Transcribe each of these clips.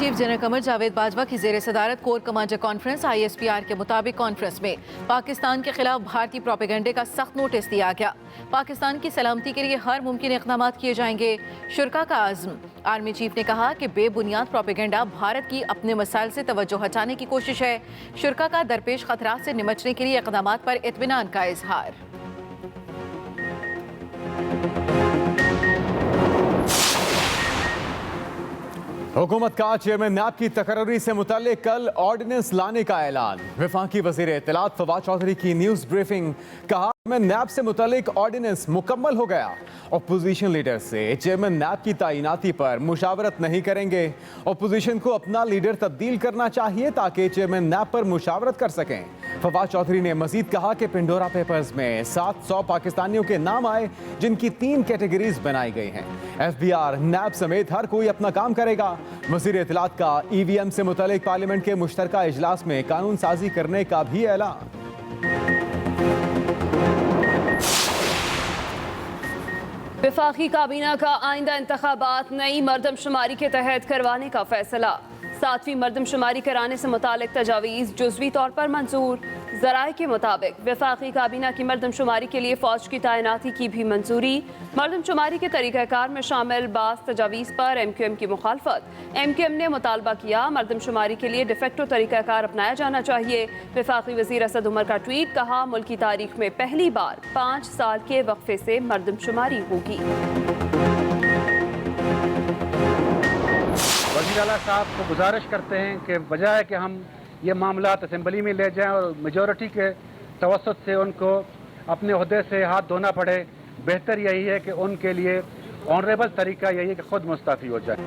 Chief general Qamar Javed Bajwa की जेर सदारत कोर कमांडर कॉन्फ्रेंस ISPR के मुताबिक कॉन्फ्रेंस में पाकिस्तान के खिलाफ भारतीय प्रोपेगेंडे का सख्त नोटिस दिया गया। पाकिस्तान की सलामती के लिए हर मुमकिन इक़दाम किए जाएंगे, शुरा का आज़म। आर्मी चीफ ने कहा कि बेबुनियाद प्रोपेगेंडा भारत की अपने मसाइल से तवज्जो हटाने की कोशिश है। शुरा का दरपेश खतरात से निमटने के लिए इक़दाम पर इत्मीनान का इजहार। हुकूमत का चेयरमैन नैब की तकर्री से मुताल्लिक कल ऑर्डिनेंस लाने का ऐलान। वफाकी वज़ीर इत्तलात फवाद चौधरी की न्यूज़ ब्रीफिंग। कहा चेयरमैन नैब से मुताल्लिक ऑर्डिनेंस मुकम्मल हो गया। अपोजिशन लीडर से चेयरमैन नैब की तैनाती पर मुशावरत नहीं करेंगे। अपोजिशन को अपना लीडर तब्दील करना चाहिए ताकि चेयरमैन नैब पर मुशावरत कर सकें। फवाद चौधरी ने मजीद कहा कि पेंडोरा पेपर्स में 700 पाकिस्तानियों के नाम आए, जिनकी 3 कैटेगरीज बनाई गई हैं। FBR, नैब समेत हर कोई अपना काम करेगा। वज़ीर इत्तलात का EVM से मुतालिक पार्लियामेंट के मुश्तरका इजलास में कानून साजी करने का भी ऐलान। वफाकी काबीना का आइंदा इंतखाबात नई मरदमशुमारी के तहत करवाने का फैसला। 7वीं मरदमशुमारी कराने से मुतालिक तजावीज़ जुज़वी तौर पर मंजूर। ज़राए के मुताबिक वफाकी काबीना की मरदमशुमारी के लिए फ़ौज की तैनाती की भी मंजूरी। मरदमशुमारी के तरीक़ाकार में शामिल बास तजावीज़ पर MQM की मुखालफत। MQM ने मुतालबा किया मरदमशुमारी के लिए डिफेक्टो तरीक़ाकार अपनाया जाना चाहिए। वफाकी वज़ीर असद उमर का ट्वीट। कहा मुल्क की तारीख में पहली बार 5 साल के वक्फे से मरदमशुमारी होगी। वज़ीर आला साहब को गुजारिश करते हैं कि बजाय कि हम ये मामलात असेंबली में ले जाएं और मेजॉरिटी के तवस्सुत से उनको अपने ओहदे से हाथ धोना पड़े, बेहतर यही है कि उनके लिए ऑनरेबल तरीका यही है कि खुद मुस्तफ़ी हो जाए।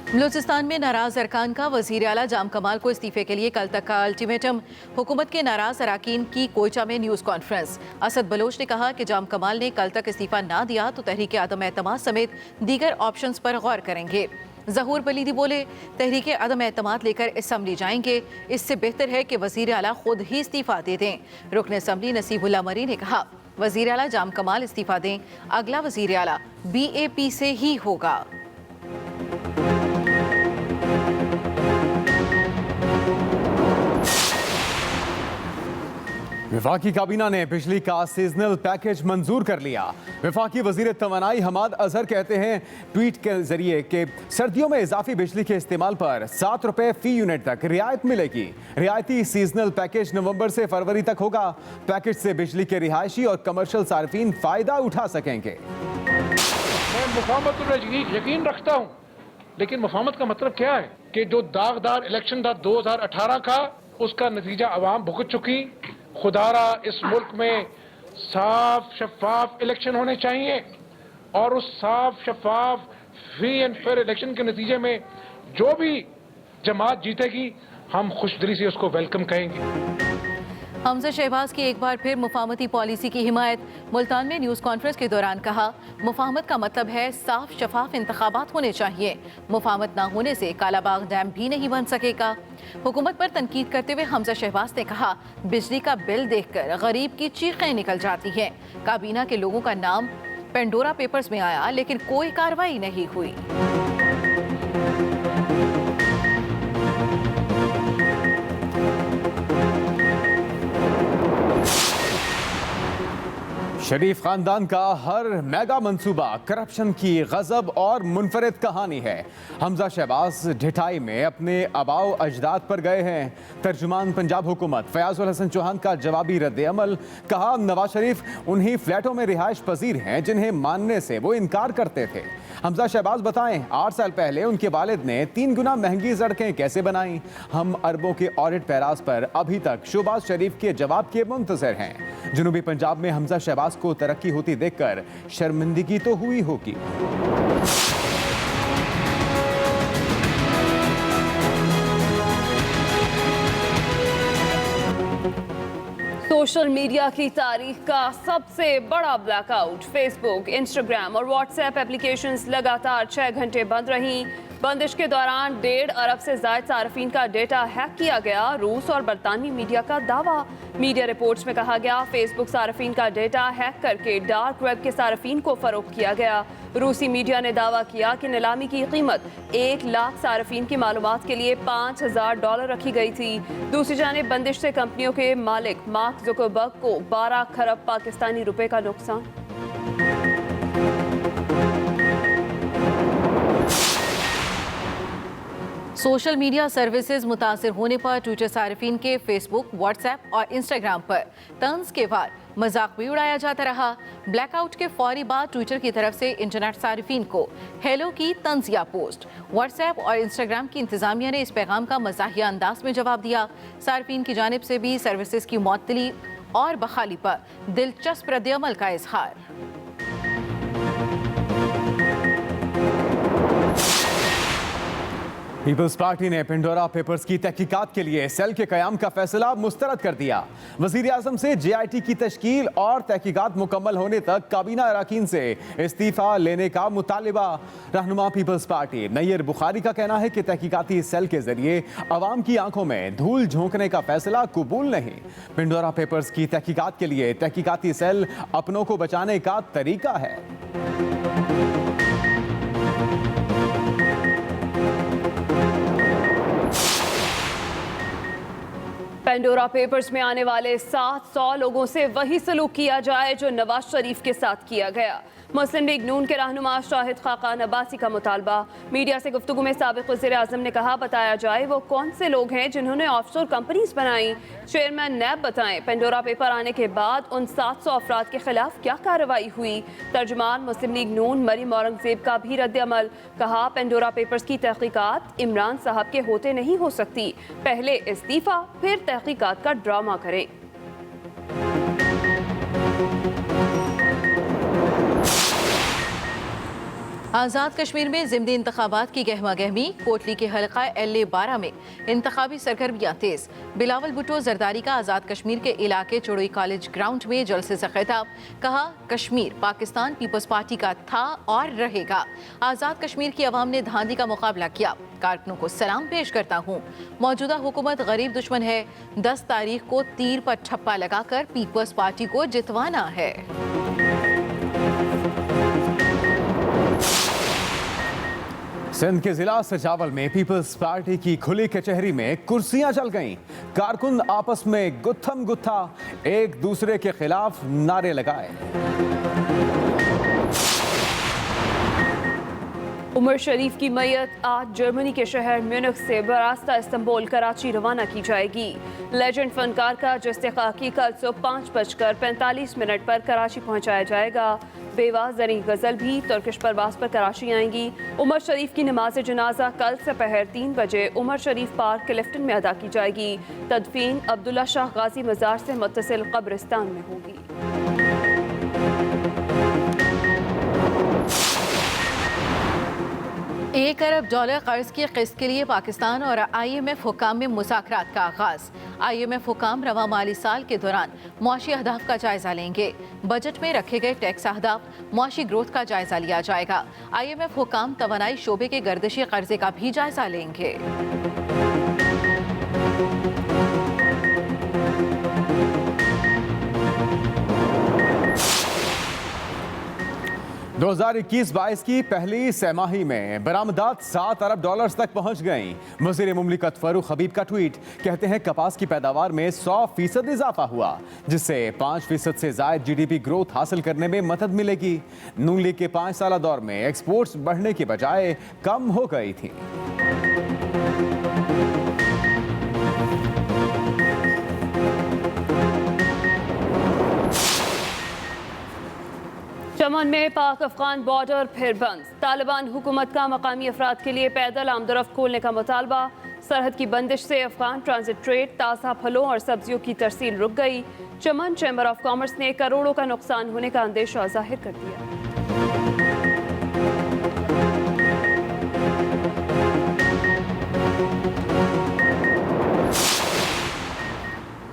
बलूचिस्तान में नाराज अरकान का वज़ीर आला जाम कमाल को इस्तीफे के लिए कल तक का अल्टीमेटम। हुकूमत के नाराज अरकान की कोयटा में न्यूज़ कॉन्फ्रेंस। असद बलोच ने कहा कि जाम कमाल ने कल तक इस्तीफा ना दिया तो तहरीक अदम एतमाद समेत दीगर ऑप्शंस पर गौर करेंगे। ज़हूर बलीदी बोले, तहरीक अदम एतमाद लेकर असम्बली जाएंगे, इससे बेहतर है कि वज़ीर आला खुद ही इस्तीफा दे दें। रुकन असम्बली नसीबुल्लाह मरी ने कहा वज़ीर आला जाम कमाल इस्तीफा दें, अगला वज़ीर आला BAP से ही होगा। वफाकी काबीना ने बिजली का सीजनल पैकेज मंजूर कर लिया। वफाकी वजीर तवानाई हमाद अजहर कहते हैं ट्वीट के जरिए कि सर्दियों में इजाफी बिजली के इस्तेमाल पर 7 रुपए फी यूनिट तक रियायत मिलेगी। रियायती सीजनल पैकेज नवंबर से फरवरी तक होगा। पैकेज से बिजली के रिहायशी और कमर्शियल सार्फिन फायदा उठा सकेंगे। मैं मुफाहमत पर यकीन रखता हूँ, लेकिन मुफाहमत का मतलब क्या है कि जो दागदार इलेक्शन था 2018 का, उसका नतीजा अवाम भुगत चुकी। खुदारा इस मुल्क में साफ शफाफ इलेक्शन होने चाहिए और उस साफ शफाफ फ्री एंड फेयर इलेक्शन के नतीजे में जो भी जमात जीतेगी हम खुशदिली से उसको वेलकम कहेंगे। हमजा शहबाज की एक बार फिर मुफाहमती पॉलिसी की हिमायत। मुल्तान में न्यूज़ कॉन्फ्रेंस के दौरान कहा मुफाहमत का मतलब है साफ शफाफ इंतखाबात होने चाहिए। मुफाहमत ना होने से कालाबाग डैम भी नहीं बन सकेगा। हुकूमत पर तनकीद करते हुए हमजा शहबाज ने कहा बिजली का बिल देखकर गरीब की चीखें निकल जाती हैं। काबीना के लोगों का नाम पेंडोरा पेपर्स में आया लेकिन कोई कार्रवाई नहीं हुई। शरीफ खानदान का हर मेगा मंसूबा करप्शन की गजब और मुनफरिद कहानी है। हमजा शहबाज ढिठाई में अपने आबाओ अजदाद पर गए हैं। तर्जुमान पंजाब हुकूमत फयाजुल हसन चौहान का जवाबी रद्द अमल। कहा नवाज शरीफ उन्हीं फ्लैटों में रिहाइश पजीर हैं जिन्हें मानने से वो इनकार करते थे। हमजा शहबाज बताएं 8 साल पहले उनके वालिद ने 3 गुना महंगी सड़कें कैसे बनाई। हम अरबों के ऑडिट पैराज पर अभी तक शहबाज शरीफ के जवाब के मुंतजर हैं। जनूबी पंजाब में हमजा शहबाज को तरक्की होती देखकर शर्मिंदगी तो हुई होगी। सोशल मीडिया की तारीख का सबसे बड़ा ब्लैकआउट। फेसबुक, इंस्टाग्राम और व्हाट्सएप एप्लीकेशंस लगातार 6 घंटे बंद रहीं। बंदिश के दौरान 1.5 अरब से ज्यादा सार्फिन का डेटा हैक किया गया। रूस और बरतानवी मीडिया का दावा। मीडिया रिपोर्ट्स में कहा गया फेसबुक सार्फिन का डेटा हैक करके डार्क वेब के सार्फिन को फरोख्त किया गया। रूसी मीडिया ने दावा किया कि नीलामी की कीमत 1 लाख सार्फिन की मालूमात के लिए $5,000 रखी गई थी। दूसरी जानिब बंदिश से कंपनियों के मालिक मार्क जुकरबर्ग को 12 खरब पाकिस्तानी रुपए का नुकसान। सोशल मीडिया सर्विसेज मुतासर होने पर ट्विटर सार्फिन के फेसबुक, व्हाट्सएप और इंस्टाग्राम पर तंज के बाद मजाक भी उड़ाया जाता रहा। ब्लैकआउट के फौरी बाद ट्विटर की तरफ से इंटरनेट सार्फिन को हेलो की तंजिया पोस्ट। व्हाट्सएप और इंस्टाग्राम की इंतजामिया ने इस पैगाम का मज़ाहिया अंदाज में जवाब दिया। सार्फिन की जानिब से भी सर्विसेज की मुअत्तली और बहाली पर दिलचस्प रद्द-ए-अमल का इजहार। पीपल्स पार्टी ने पिंडोरा पेपर्स की तहकीकात के लिए सेल के कयाम का फैसला मुस्तरद कर दिया। वजीर आजम से JIT की तश्कील और तहकीकात मुकम्मल होने तक काबीना अरकान से इस्तीफा लेने का मुतालिबा। रहनुमा पीपल्स पार्टी नैयर बुखारी का कहना है कि तहकीकाती सेल के जरिए अवाम की आंखों में धूल झोंकने का फैसला कबूल नहीं। पिंडोरा पेपर्स की तहकीकात के लिए तहकीकाती सेल अपनों को बचाने का तरीका है। पेंडोरा पेपर्स में आने वाले 700 लोगों से वही सलूक किया जाए जो नवाज शरीफ के साथ किया गया। मुस्लिम लीग नून के रहनुमा शाहिद खाकान अब्बासी का मुतालबा। मीडिया से गुफ्तगू में साबिक वज़ीर आज़म ने कहा, बताया जाए वो कौन से लोग हैं जिन्होंने ऑफशोर कंपनीज बनाई। चेयरमैन नैब बताएं पेंडोरा पेपर आने के बाद उन 700 अफराद के खिलाफ क्या कार्रवाई हुई। तर्जुमान मुस्लिम लीग नून मरीम औरंगजेब का भी रद्द-ए-अमल। कहा, पेंडोरा पेपर्स की तहकीकात इमरान साहब के होते नहीं हो सकती। पहले इस्तीफा फिर तहकीकात का ड्रामा करें। आज़ाद कश्मीर में ज़िमनी इंतखाबात की गहमा गहमी। कोटली के हल्का LA-12 में इंतखाबी सरगर्मियाँ तेज़। बिलावल भुट्टो जरदारी का आज़ाद कश्मीर के इलाके चुड़ई कॉलेज ग्राउंड में जलसे से खिताब। कहा, कश्मीर पाकिस्तान पीपल्स पार्टी का था और रहेगा। आज़ाद कश्मीर की अवाम ने धांधी का मुकाबला किया। कारकुनों को सलाम पेश करता हूँ। मौजूदा हुकूमत गरीब दुश्मन है। 10 तारीख को तीर पर ठप्पा लगाकर पीपल्स पार्टी को जितवाना है। सिंध के जिला सजावल में पीपल्स पार्टी की खुली कचहरी में कुर्सियां चल गईं। कारकुन आपस में गुत्थम गुत्था एक दूसरे के खिलाफ नारे लगाए। उमर शरीफ की मैयत आज जर्मनी के शहर म्यूनिख से बरास्ता इस्तांबुल कराची रवाना की जाएगी। लेजेंड फनकार का जस्तिकाकी कल सुबह 5:45 पर कराची पहुंचाया जाएगा। बेवा जरी गजल भी तुर्किश परवास पर कराची आएंगी। उमर शरीफ की नमाज जनाजा कल दोपहर 3 बजे उमर शरीफ पार्क क्लिफ्टन में अदा की जाएगी। तदफीन अब्दुल्ला शाह गाजी मजार से मुत्तसिल कब्रिस्तान में होगी। $1 अरब कर्ज की किस्त के लिए पाकिस्तान और IMF हुकाम में मुज़ाकरात का आगाज़। IMF हुकाम रवा माली साल के दौरान मुआशी अहदाफ का जायजा लेंगे। बजट में रखे गए टैक्स अहदाफ, मुआशी ग्रोथ का जायजा लिया जाएगा। IMF हुकाम तवानाई शोबे के गर्दिशी कर्जे का भी जायजा लेंगे। 2021-22 की पहली सैमाही में बरामदात $7 अरब तक पहुंच गईं। वज़ीर मुमलिकत फारूक हबीब का ट्वीट, कहते हैं कपास की पैदावार में 100% इजाफा हुआ, जिससे 5% से ज़ायद GDP ग्रोथ हासिल करने में मदद मिलेगी। नून लीग के 5 साला दौर में एक्सपोर्ट्स बढ़ने के बजाय कम हो गई थी। चमन में पाक अफगान बॉर्डर फिर बंद। तालिबान हुकूमत का मकामी अफराद के लिए पैदल आमदरफ्त खोलने का मुतालबा। सरहद की बंदिश से अफगान ट्रांजिट ट्रेड, ताज़ा फलों और सब्जियों की तरसील रुक गई। चमन चैम्बर ऑफ कॉमर्स ने करोड़ों का नुकसान होने का अंदेशा जाहिर कर दिया।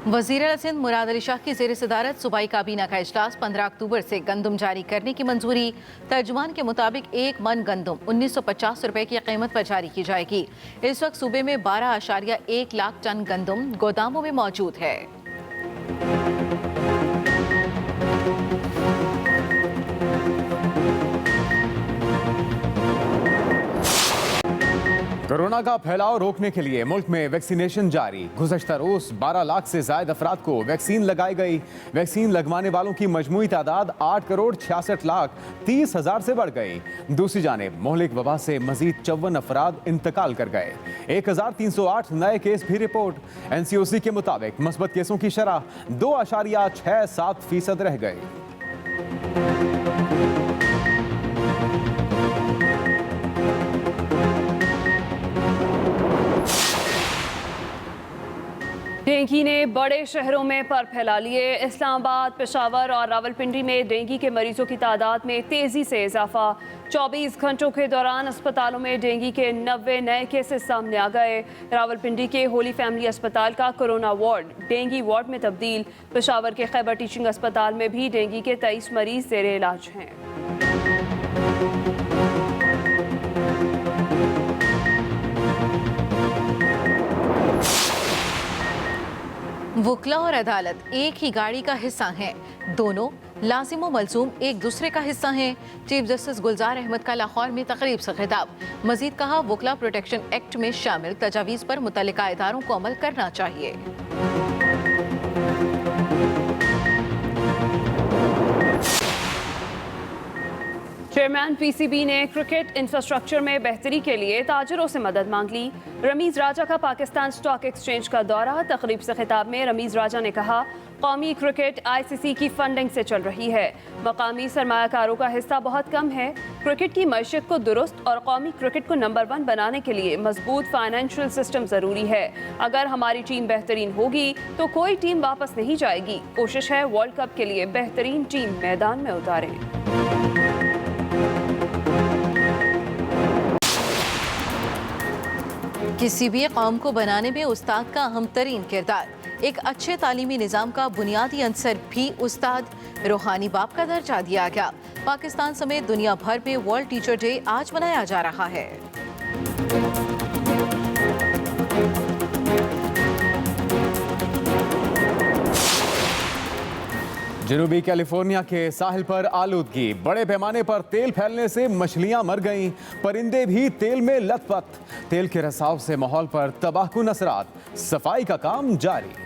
वज़ीर सिंध मुराद अली शाह की ज़ेर सदारत सूबाई काबीना का इजलास। 15 अक्टूबर से गंदम जारी करने की मंजूरी। तर्जुमान के मुताबिक 1 मन गंदम 1950 रुपए की कीमत पर जारी की जाएगी। इस वक्त सूबे में 12.1 लाख टन गंदम गोदामों में मौजूद है। कोरोना का फैलाव रोकने के लिए मुल्क में वैक्सीनेशन जारी। गुज़श्ता रोज 12 लाख से ज्यादा अफराद को वैक्सीन लगाई गई। वैक्सीन लगवाने वालों की मजमूई तादाद 8,66,30,000 से बढ़ गई। दूसरी जानिब मोहलिक वबा से मजीद 54 अफराद इंतकाल कर गए। 1,308 नए केस भी रिपोर्ट। NCOC के मुताबिक मस्बत केसों की शरह 2.67% रह गई। डेंगू ने बड़े शहरों में पर फैला लिए। इस्लामाबाद, पेशावर और रावलपिंडी में डेंगू के मरीजों की तादाद में तेजी से इजाफा। 24 घंटों के दौरान अस्पतालों में डेंगू के 90 नए केसेस सामने आ गए। रावलपिंडी के होली फैमिली अस्पताल का कोरोना वार्ड डेंगू वार्ड में तब्दील। पेशावर के खैबर टीचिंग अस्पताल में भी डेंगू के 23 मरीज जेर इलाज हैं। वकला और अदालत एक ही गाड़ी का हिस्सा हैं। दोनों लाजिम व मलजूम एक दूसरे का हिस्सा हैं। चीफ जस्टिस गुलजार अहमद का लाहौर में तकरीब से खिताब। मजीद कहा, वकला प्रोटेक्शन एक्ट में शामिल तजावीज़ पर मुतल्लिका इदारों को अमल करना चाहिए। चेयरमैन PCB ने क्रिकेट इंफ्रास्ट्रक्चर में बेहतरी के लिए ताजरों से मदद मांग ली। रमीज राजा का पाकिस्तान स्टॉक एक्सचेंज का दौरा। तकरीब से खिताब में रमीज राजा ने कहा, कौमी क्रिकेट ICC की फंडिंग से चल रही है। मकामी सरमायाकारों का हिस्सा बहुत कम है। क्रिकेट की मैशियत को दुरुस्त और कौमी क्रिकेट को नंबर 1 बनाने के लिए मजबूत फाइनेंशियल सिस्टम ज़रूरी है। अगर हमारी टीम बेहतरीन होगी तो कोई टीम वापस नहीं जाएगी। कोशिश है वर्ल्ड कप के लिए बेहतरीन टीम मैदान में उतारें। किसी भी कौम को बनाने में उस्ताद का अहम तरीन किरदार। एक अच्छे तालीमी निज़ाम का बुनियादी अंसर भी उस्ताद। रूहानी बाप का दर्जा दिया गया। पाकिस्तान समेत दुनिया भर में वर्ल्ड टीचर डे आज मनाया जा रहा है। जनूबी कैलिफोर्निया के साहिल पर आलूदगी। बड़े पैमाने पर तेल फैलने से मछलियां मर गईं। परिंदे भी तेल में लथपथ। तेल के रिसाव से माहौल पर तबाहकुन असरात। सफाई का काम जारी।